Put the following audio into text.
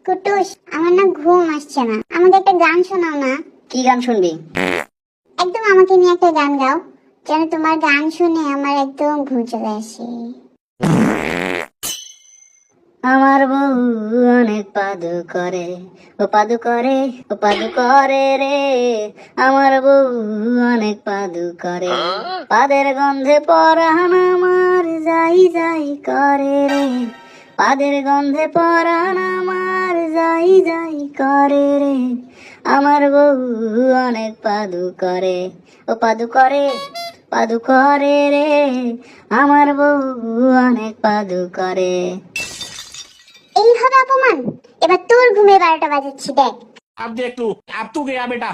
কুটুস, আমার না ঘুম আসছে না, আমাকে একটা গান শোনাও না। কি গান শুনবি? একদম আমাকে নিয়ে একটা গান গাও, যেন তোমার গান শুনে আমার একদম ঘুম চলে আসে। আমার বউ অনেক পাদু করে, ও পাদু করে, ও পাদু করে রে। আমার বউ অনেক পাদু করে, পাদের গন্ধে পরাণ আমার যাই যাই করে রে। পাদের গন্ধে পরাণ আমার যাই যাই করে রে। আমার বউ অনেক পাদু করে, ও পাদু করে, পাদু করে রে। আমার বউ অনেক পাদু করে। এই হবে অপমান, এবার তোর ঘুমে 12টা বাজাচ্ছি দেখ। अब देख तू, अब तू गया बेटा।